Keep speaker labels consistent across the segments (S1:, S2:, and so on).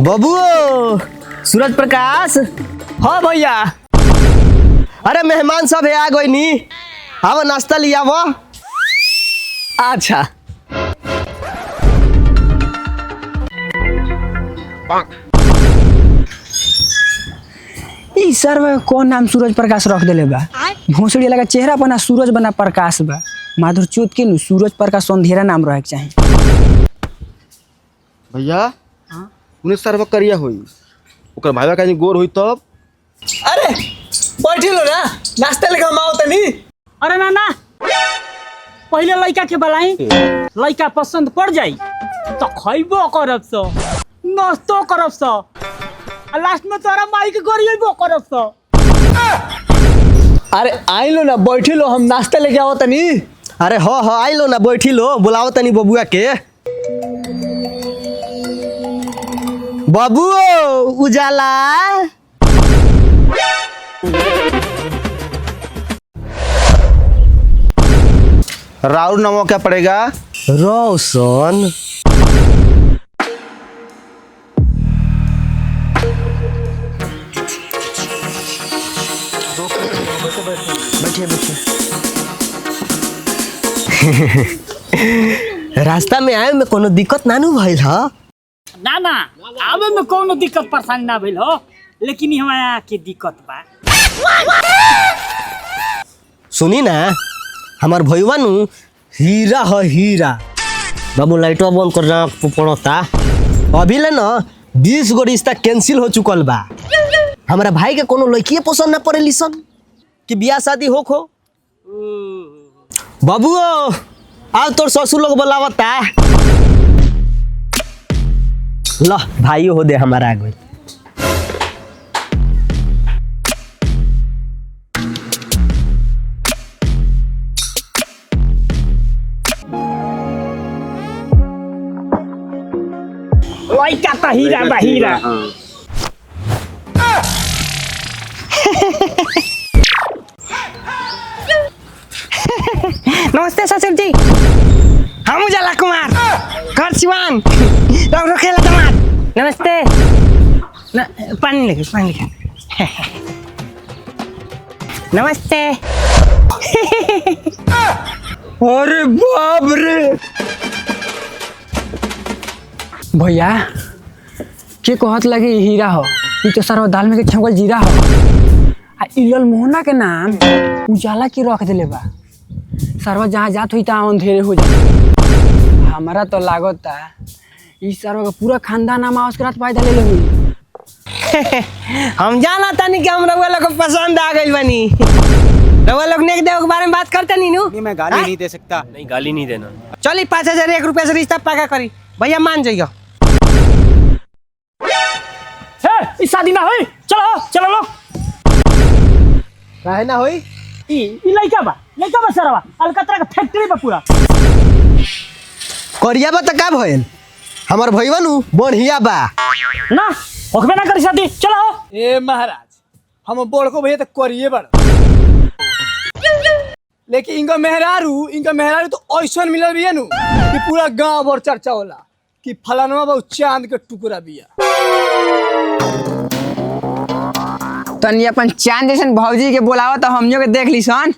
S1: बाबू सूरज प्रकाश।
S2: हाँ भैया।
S1: अरे मेहमान सब है आ गई नी, आओ नाश्ता लिया वो।
S2: अच्छा ई सर कौन नाम सूरज प्रकाश रख देले बा? भोसड़ी लगा चेहरा बना सूरज बना प्रकाश बा। माधुर चौथ के नु सूरज प्रकाश अंधेरा नाम रहे के चाहिए।
S1: भैया उन्हें सर्व करिया हुई ओकर भाईवा का गोर हुई तब।
S2: अरे बैठी लो ना, नाश्ता लेके हम आओ तनी।
S3: अरे ना पहले लड़का के बुलाई, लड़का पसंद पड़ जाई तो खइबो करब सो, नाश्तो करब सो, आ लास्ट में तोरा माई के गोरियबो करब सो।
S2: अरे आई लो ना, बैठी लो, हम नाश्ता लेके आओ तनी।
S1: अरे हो आई लो ना, बैठी लो, बुलाओ तनी बबुआ के। बाबू उजाला
S4: राउर नाम क्या पड़ेगा?
S1: रोशन। रास्ता में आए में कोनो दिक्कत नानू भइल ह?
S3: ना आवे में कोनो दिक्कत परेशानी ना भइल हो, लेकिन हमरा के दिक्कत बा।
S1: सुनी ना, हमार भईवा नु हीरा है हीरा। बाबू लाइटवा बंद कर जा पड़ता। अभी ले ना 20 गो रिश्ता कैंसिल हो चुकल बा। हमारा भाई के कोनो लड़की पसंद ना पड़े सन कि बियाह शादी हो। बाबू आओ तोर ससुर लोग बुलावता। ला भाई हो दे हमारा आगे।
S3: लड़का तो हीरा बा हीरा।
S2: नमस्ते ससुर जी, हम उजाला कुमार घर सिवान खेला जमात। नमस्ते पानी लेके नमस्ते। अरे बाप रे भैया, के कहत लगे हीरा हो, ई तो सारा दाल में के छौंकल जीरा हो। आ इलल मोहना के नाम उजाला की रख देले बा। सरवा जहाँ जात हुई तहाँ अंधेरे हो जाए। हमारा तो लागता इस सरवा का पूरा खानदान नाम आवश्यक पैदा ले हुई। हम जाना तानी कि हम रउआ लोग को पसंद आ गई बनी। रउआ लोग नेक देव के बारे में बात करते नहीं नु?
S4: मैं गाली नहीं दे सकता।
S1: नहीं गाली नहीं देना।
S2: चली 5001 रुपया से रिश्ता पक्का करी भैया, मान जाइयो।
S3: हे ई शादी ना होई, चलो लो।
S1: काहे ना होई?
S3: ई लड़का बा सरवा अलकतरा का फैक्ट्री बा पूरा।
S1: करिया बा त का भइल? हमार भईवा नु बढ़िया बा
S3: ना होखबे ना करी शादी, चलो।
S5: ए महाराज, हम बड़को भैया तो करिए बड़, लेकिन इनका मेहरारू तो ऐसा मिलल बिया नु कि पूरा गांव भर चर्चा होला कि फलानवा बहु चांद के टुकड़ा बिया।
S2: तनी अपन चांद जैसन भौजी के बोलावा तो हमनियों के देख ली सन।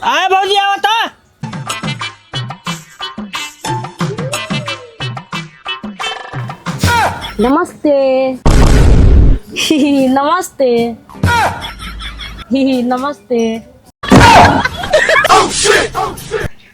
S3: आए भौजी आओ ता।
S6: नमस्ते। नमस्ते। नमस्ते।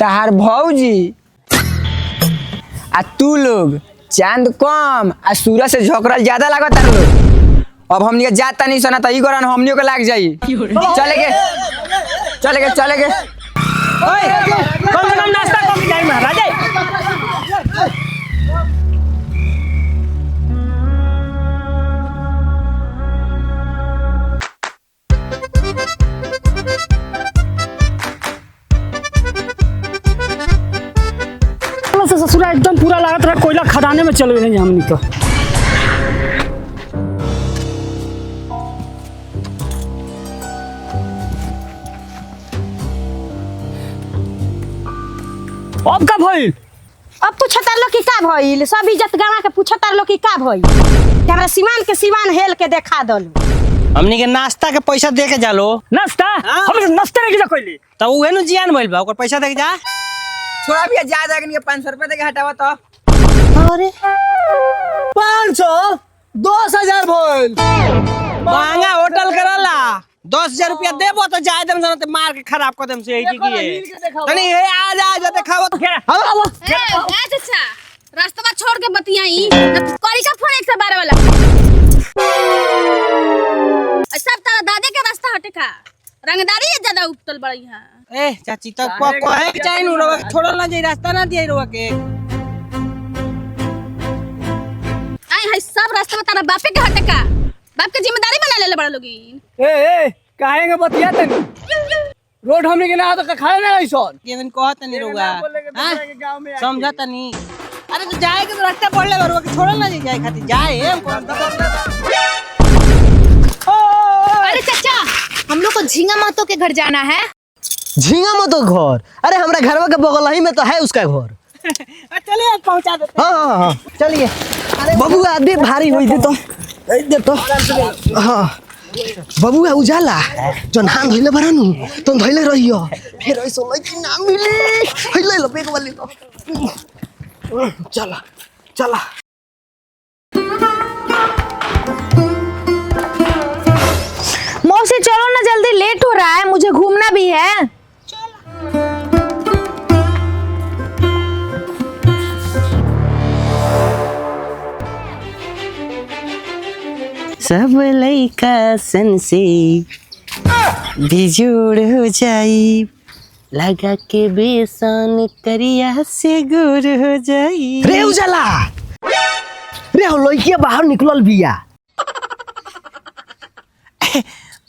S2: तहार भौजी आ तू लोग चांद कम आ सूरज से झोकरल ज्यादा लागत तार लोग। अब हमनी के जात नहीं सना त ई गरन हमनियों के लाग जाई। चले के
S3: ओए कम से कम नाश्ता कम जाई महाराज। ससुरा एकदम पूरा लागत रहा कोयला खदाने में चल गए हमनी तो। अब का भइल?
S6: अब पूछतार लो कि का भइल, सब इज्जत गवा के पूछतार लो कि का भइल। हमरा सिवान के सिवान हेल के देखा दलो।
S1: हमनी के नाश्ता के पैसा दे के जालो
S3: नाश्ता हम नाश्ता नहीं जा कइले।
S1: तब उहे नु जियान भइल बा, ओकर पैसा दे के जा।
S2: छोड़ा भी जा जा के 500 रुपए देके हटावा तो।
S6: अरे
S5: 500 10,000 भइल।
S1: महंगा होटल करला 10,000 रुपया देबो तो जाय देम जना ते मार के खराब कर देम से एही की तनी हे आ जा जा देखावो आओ
S6: चाचा रास्ता छोड़ के बतियाई करी का फोन 112 वाला। सब तारा दादे के रास्ता हटे का रंगदारी है ज्यादा उपटल बड़ी हां।
S1: ए चाची तो कहे के चाहि नु रोवा छोड़ल ना जाई, रास्ता ना दिए रोवा के।
S6: आई है सब रास्ता में तारा बापे के हटे का, बाप के जिम्मेदारी बना लेले बड़ा लोगिन।
S5: ए काहे के बतिया तनी रोड हमने के ना तो खाए ना ऐसन
S1: केवन कहत नहीं रोवा
S5: गांव में
S1: समझत नहीं। अरे तो जाए के तो रास्ता पड़ले रोवा के छोड़ल ना जाए खातिर जाए हम
S6: अरे चाचा हम लोग को झींगा महतो के घर जाना है।
S1: झींगा मत तो घर, अरे हमरा घरवा के बगल ही में तो है उसका घर।
S3: चलिए पहुंचा देते।
S1: हाँ चलिए। बबुआ दे भारी होई दे तो दे तो। हाँ बबुआ उजाला जो नाम धइले बरानु तो धइले रहियो फिर ऐसो लई ना मिली हइले ल बेग वाली तो। चला चला
S6: मौसी चलो ना जल्दी, लेट हो रहा है, मुझे घूमना भी है।
S1: सब लइका सन से बिजोड़ हो जाई, लगा के बेसन करिया से गुर हो जाई। रे उजाला रे हो लइकिया बाहर निकलल बिया।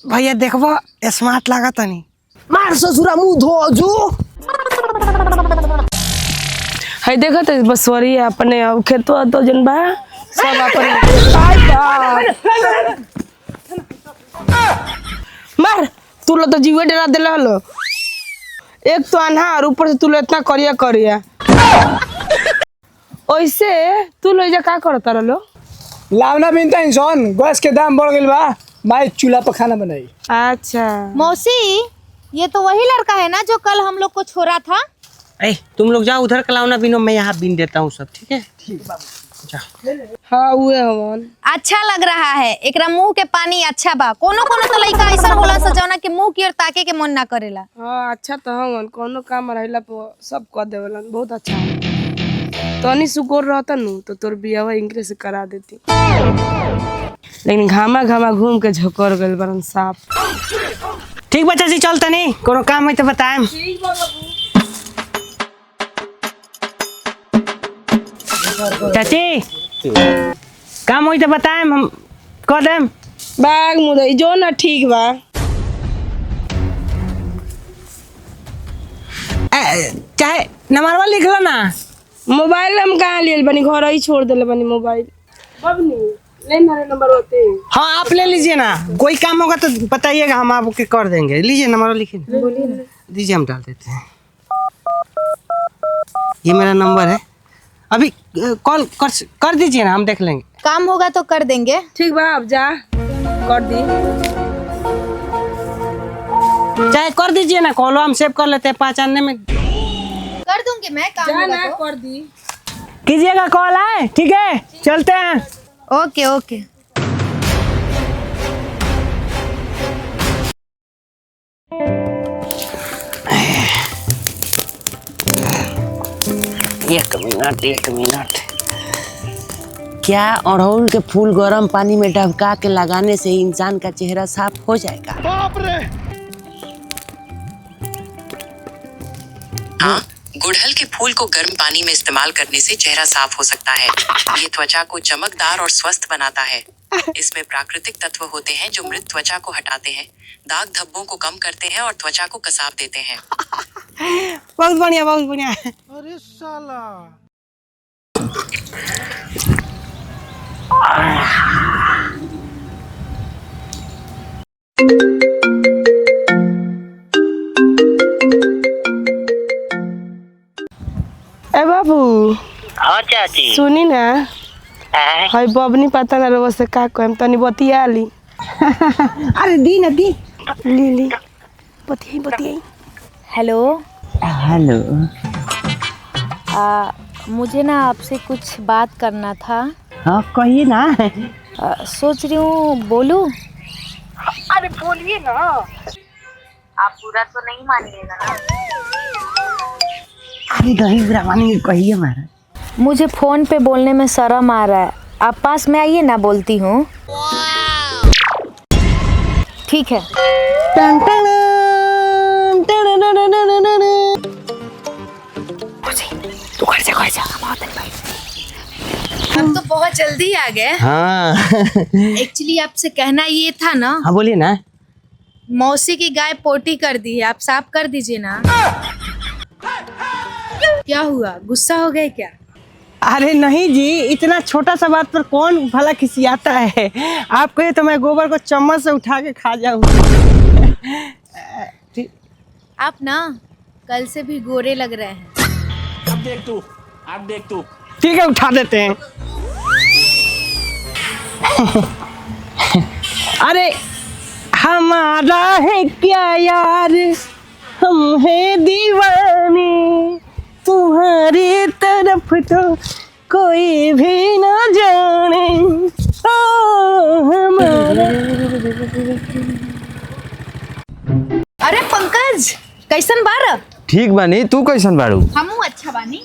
S1: भैया देखबो स्मार्ट लागत नहीं। मार ससुरा मुंह धो जो।
S7: है देखत है बसवरी अपने अब खेतवा तो जन बा सब अपने मार तू लो तो जीवे डरा देला हलो। एक तो अनहार ऊपर से तू लो इतना करिया करिया ओइसे तू लो जा का करता रलो।
S5: लावना बिनता इंसान गैस के दाम बढ़ गइल बा, माई चूल्हा पर खाना बनाई।
S7: अच्छा
S6: मौसी ये तो वही लड़का है ना जो कल हम लोग को छोड़ा था।
S1: ए तुम लोग जाओ उधर कलावना बिनो, मैं यहाँ बिन देता हूँ सब। ठीक है
S7: हाँ उहे हमन।
S6: अच्छा लग रहा है, एकरा मुंह के पानी अच्छा बा। कोनो कोनो तो लइका ऐसा होला सजौना के मुंह की ओर ताके के मन ना करेला।
S7: हाँ अच्छा तो हमन कोनो काम रहला पर सब कर देवलन, बहुत अच्छा है। तनी सुकोर रहता नु तो तोर बियाह इंग्लिश से करा देती, लेकिन घामा घामा घूम के झोकर गइल बरन साफ।
S1: ठीक बच्चा जी चलता नहीं, कोनो काम है तो बताएं। चाची काम होई तो बताएं, हम कर देम।
S7: बाग मुदई जो ना ठीक बा।
S1: चाहे नंबरवा लिख लो ना।
S7: मोबाइल हम कहाँ लिए बनी, घर ही छोड़ देले बनी मोबाइल। बबनी ले मेरे नंबर होते।
S1: हाँ आप ले लीजिए ना, कोई काम होगा तो बताइएगा, हम आपके कर देंगे। लीजिए नंबर लिखिए, दीजिए हम डाल देते हैं। ये मेरा नंबर है, अभी कॉल कर दीजिए ना, हम देख लेंगे।
S6: काम होगा तो कर देंगे।
S7: ठीक बा अब जा कर दी।
S1: चाहे कर दीजिए ना, कॉल हम सेव कर लेते हैं, पहचानने में
S6: कर दूंगी मैं, काम
S7: जा
S6: होगा
S7: ना
S6: तो।
S7: कर दी।
S1: कीजिएगा कॉल है। ठीक है चलते हैं।
S6: ओके ओके।
S1: एक मिनट। क्या अड़हुल के फूल गर्म पानी में डबका के लगाने से इंसान का चेहरा साफ हो जाएगा?
S8: हाँ, गुड़हल के फूल को गर्म पानी में इस्तेमाल करने से चेहरा साफ हो सकता है। ये त्वचा को चमकदार और स्वस्थ बनाता है। इसमें प्राकृतिक तत्व होते हैं जो मृत त्वचा को हटाते हैं, दाग धब्बों को कम करते हैं और त्वचा को कसाव देते हैं।
S1: बहुत बढ़िया बहुत बढ़िया।
S5: अरे साला
S9: हाँ चाची।
S7: सुनी ना हाय बबनी पता ना रोज से का कहम तनी बतिया ली।
S2: अरे दी ना दी।
S7: ली बतियाई।
S10: Hello
S2: hello.
S10: मुझे ना आपसे कुछ बात करना था।
S2: हाँ कहिए ना।
S10: सोच रही हूँ बोलूं।
S7: अरे बोलिए ना।
S10: आप पूरा तो नहीं मानिएगा ना?
S2: अरे नहीं बुरा मानेंगे, कहिए हमारा।
S10: मुझे फोन पे बोलने में शर्म आ रहा है, आप पास में आइए ना, बोलती हूँ। ठीक है।
S2: तू घर जा
S10: हम तो बहुत जल्दी आ गए।
S1: हाँ
S10: एक्चुअली आपसे कहना ये था ना,
S1: हाँ बोलिए ना।
S10: मौसी की गाय पोटी कर दी है, आप साफ कर दीजिए ना। क्या हुआ, गुस्सा हो गए क्या?
S2: अरे नहीं जी, इतना छोटा सा बात पर कौन भला खिसियाता है। आप कहे तो मैं गोबर को चम्मच से उठा के खा जाऊँ।
S10: आप ना कल से भी गोरे लग रहे हैं।
S5: आप देख तू। ठीक है उठा देते हैं। अरे हमारा है क्या यार, हम है दीवाने, तुम्हारी तरफ तो कोई भी ना जाने। हमारा।
S10: अरे पंकज, कैसन बार?
S4: ठीक बानी, तू कैसन बाड़ू?
S10: हमू अच्छा बानी।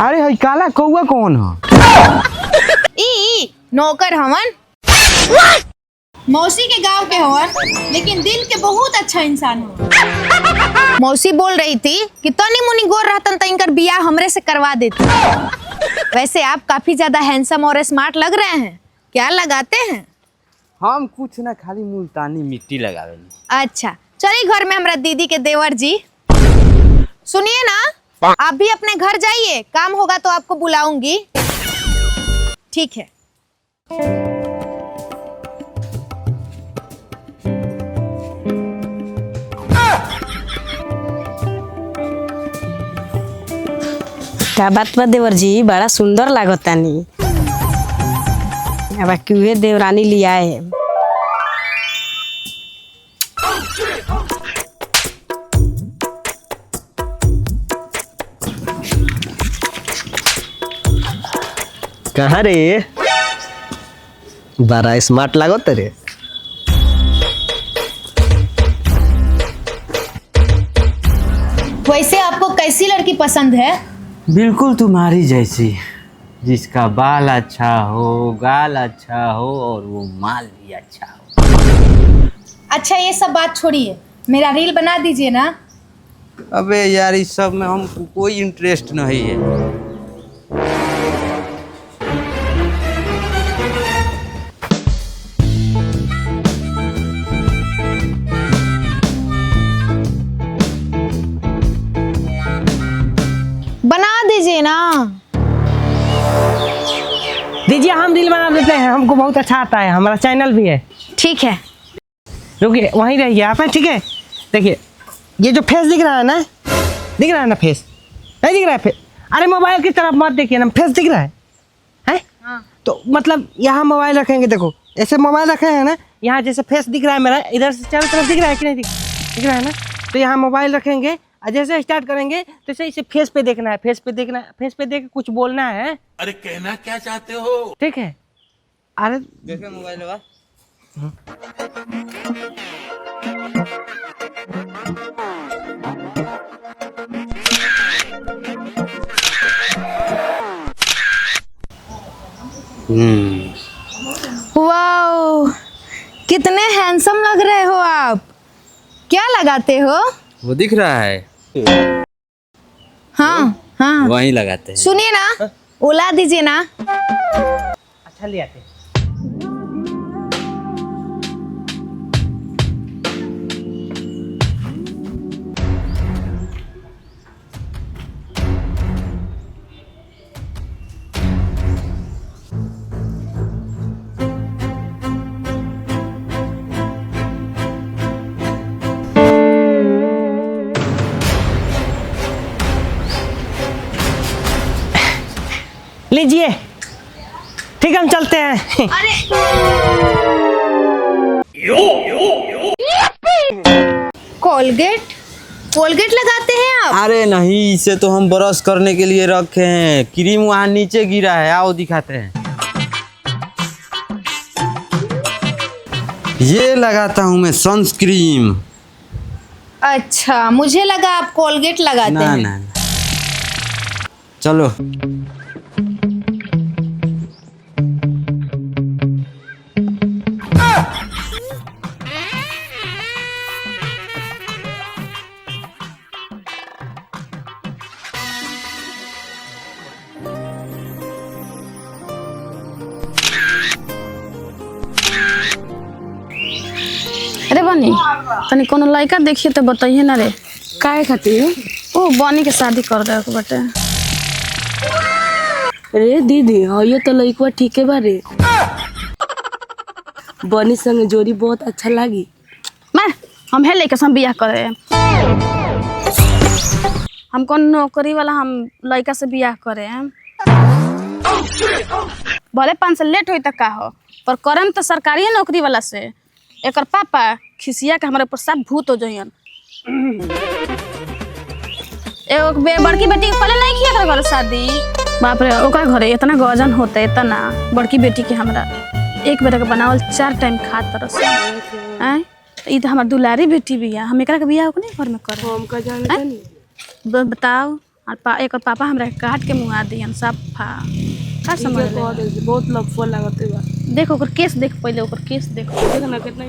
S4: अरे हई काला कौआ कौन ह?
S10: ई नौकर हवन, मौसी के गांव के हवन, लेकिन दिल के बहुत अच्छा इंसान हो। मौसी बोल रही थी कि तनी मुनी गोर रहतन तो इनकर बियाह हमरे से करवा देती। वैसे आप काफी ज्यादा हैंडसम और स्मार्ट लग रहे हैं, क्या लगाते हैं?
S4: हम कुछ ना, खाली मुल्तानी मिट्टी लगावे।
S10: अच्छा चलिए घर में हमारा दीदी के देवर जी। सुनिए ना, आप भी अपने घर जाइए, काम होगा तो आपको बुलाऊंगी। ठीक है।
S6: क्या बात बा देवर जी, बड़ा सुंदर लागतानी। अब क्यों देवरानी लिया है।
S1: कहाँ रे, बड़ा स्मार्ट लागो तेरे।
S10: वैसे आपको कैसी लड़की पसंद है?
S4: बिल्कुल तुम्हारी जैसी, जिसका बाल अच्छा हो, गाल अच्छा हो और वो माल भी अच्छा हो।
S10: अच्छा ये सब बात छोड़िए, मेरा रील बना दीजिए ना।
S4: अबे यार इस सब में हमको कोई इंटरेस्ट नहीं है।
S10: बना दीजिए ना।
S2: दीजिए हम रील बना देते हैं, हमको बहुत अच्छा आता है, हमारा चैनल भी है।
S10: ठीक है।
S2: रुकिए वहीं रहिए आप, ठीक है। देखिए ये जो फेस दिख रहा है ना, दिख रहा है ना फेस, नहीं दिख रहा है फेस? अरे मोबाइल की तरफ मत देखिए ना, फेस दिख रहा है?
S10: हाँ।
S2: तो मतलब यहाँ मोबाइल रखेंगे, देखो ऐसे मोबाइल रखे हैं ना, यहाँ जैसे फेस दिख रहा है मेरा, इधर से चारों तरफ दिख रहा है कि नहीं दिख रहा है ना? तो यहाँ मोबाइल रखेंगे और जैसे स्टार्ट करेंगे तो इसे फेस पे देखना है, फेस पे देखना है, फेस पे देख के कुछ बोलना है।
S11: अरे कहना क्या चाहते हो?
S2: ठीक है। अरे
S4: देखो मोबाइल लगा।
S10: वाओ, कितने हैंडसम लग रहे हो आप। क्या लगाते हो?
S4: वो दिख रहा है,
S10: हाँ हाँ
S4: वहीं लगाते हैं।
S10: सुनिए ना, उला दीजिए ना।
S2: अच्छा ले आते हैं।
S1: लीजिए। ठीक, हम चलते हैं।
S10: कोलगेट कोलगेट लगाते हैं आप?
S4: अरे नहीं, इसे तो हम ब्रश करने के लिए रखे हैं। क्रीम वहाँ नीचे गिरा है, आओ दिखाते हैं। ये लगाता हूँ मैं सनस्क्रीम।
S10: अच्छा, मुझे लगा आप कोलगेट लगाते
S4: ना
S10: हैं।
S4: ना, चलो।
S6: अरे बनी, तनी कोनो लड़का देखिए तो बताइए ना रे।
S7: काहे खातिर?
S6: ओ बनी के शादी कर दे के बटे।
S7: रे दीदी, ये तो लइकवा ठीके बा रे। बनी संग जोड़ी बहुत अच्छा लागी।
S6: मार, हम है लेके हम बियाह करे। हम कौन नौकरी वाला हम लड़का से बियाह करे। भले 5 साल लेट होई तक का हो, पर करम तो सरकारी नौकरी वाला से। एकर पापा खिसिया के हमारे ऊपर सब भूत हो जाइयन। एगो बड़की बेटी के पहले नहीं किया घर शादी। बाप रे, ओकरा घरे इतना गजन होता है, इतना बड़की बेटी के हमरा एक बेटा के बनावल 4 टाइम खात तरस। हैं ई तो हमार दुलारी बेटी भी है, हम एकरा के बियाह नहीं घर में करे।
S7: हम का जानते नहीं।
S6: बताओ, और एकर पापा हमरा काट के मुआ दियन सफा। का समझ ले?
S7: बहुत लफड़ा लागते बा।
S6: देखो ओकर केस देख, पहले ओकर केस देखो।
S7: देख ना कितना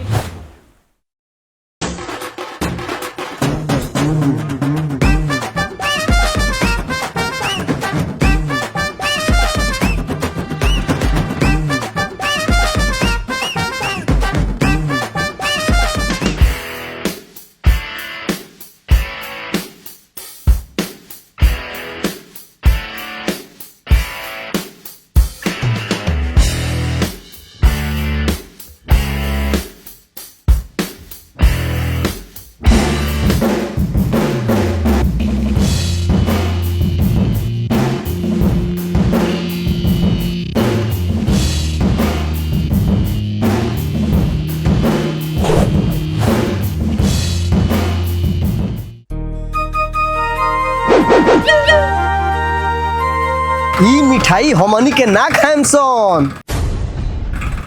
S1: ई मिठाई हमनी के ना खाएम सन।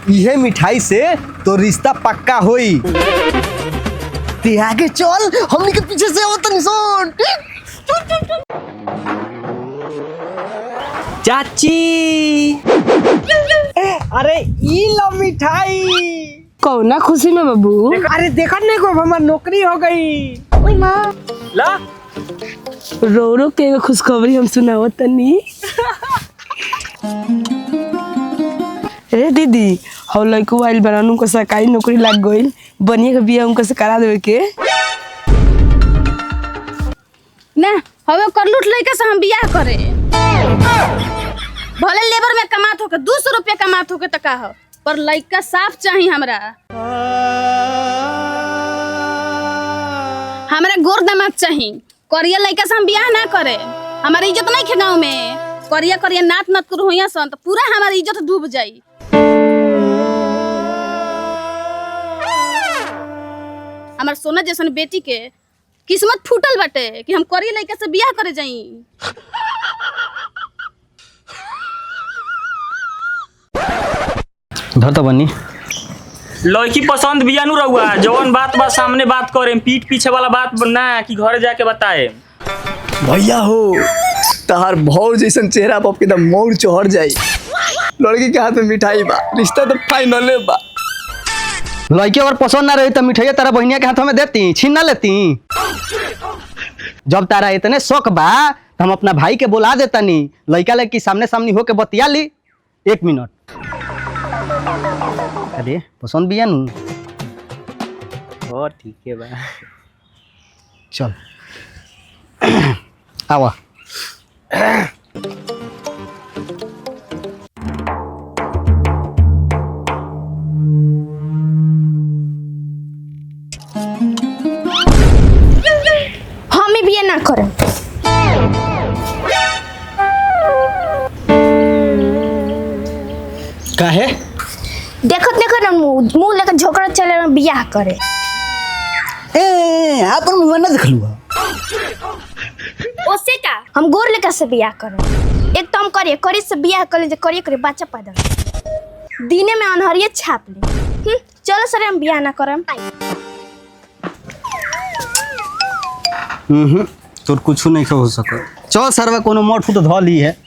S1: इहे मिठाई से तो रिश्ता पक्का होई। ते आगे चल, हमनी के पीछे से आवत निसन। चाची, अरे ई लो मिठाई।
S7: कौना खुशी में बाबू?
S3: अरे देखा नहीं को हमार नौकरी हो गई। ला
S7: रो रो के एगो खुशखबरी हम सुनावत तनी। ए दीदी, हम लइको आइल बनानु को सरकारी नौकरी लग गइल। बनिए के बियाह उनका से करा देवे के
S6: ना हवे कर लूट लइका से हम बियाह करे। भले लेबर में कमात हो के 200 रुपया कमात हो के त का हो, पर लइका साफ चाहिए हमरा। हमरा गोर दामाद चाहिए। करिया लइका से हम बियाह ना करे। हमारी इज्जत नहीं खे गाँव में। करिया करिया नात नत कर होइया सन तो पूरा हमारी इज्जत डूब जाई। हमार सोना जैसन बेटी के किस्मत फूटल बाटे कि हम करिया लइका से बियाह करे जाई।
S4: धर तो बनी।
S3: लड़की पसंद बिया नु रहुआ, जवन बात बा सामने बात करे, पीठ पीछे वाला बात ना कि घर जाके बताए।
S5: भैया हो, तहार भौर जैसन चेहरा पर एकदम मोर चढ़ जाई। लड़की के हाथ में मिठाई बा, रिश्ता तो फाइनल बा।
S1: लड़की अगर पसंद ना रही तो मिठाई तारा बहनिया के हाथों में देती, छीन ना लेती। जब तारा इतने शौक बा तो हम अपना भाई के बुला देतनी, लड़का लड़की सामने सामने होके बतिया ली। 1 मिनट। अरे पसंद बिया नु?
S4: ओ ठीक है बा।
S1: चल आवा।
S10: हम ही बिया ना करे।
S1: काहे
S10: देखत देखत ना मुंह लेकर झोकरा चले में बियाह करे।
S1: ए अपन मुंह ना देख लू
S10: ओसे का हम गोर लेकर से बियाह करे। एक तो हम करी से बियाह कर ले करी बच्चा पैदा दिने में अनहरिये छाप ले। चलो सर हम बियाह ना करम।
S1: तोर कुछ नहीं हो सको। चल सरवा कोनो मोट फुट धो ली है।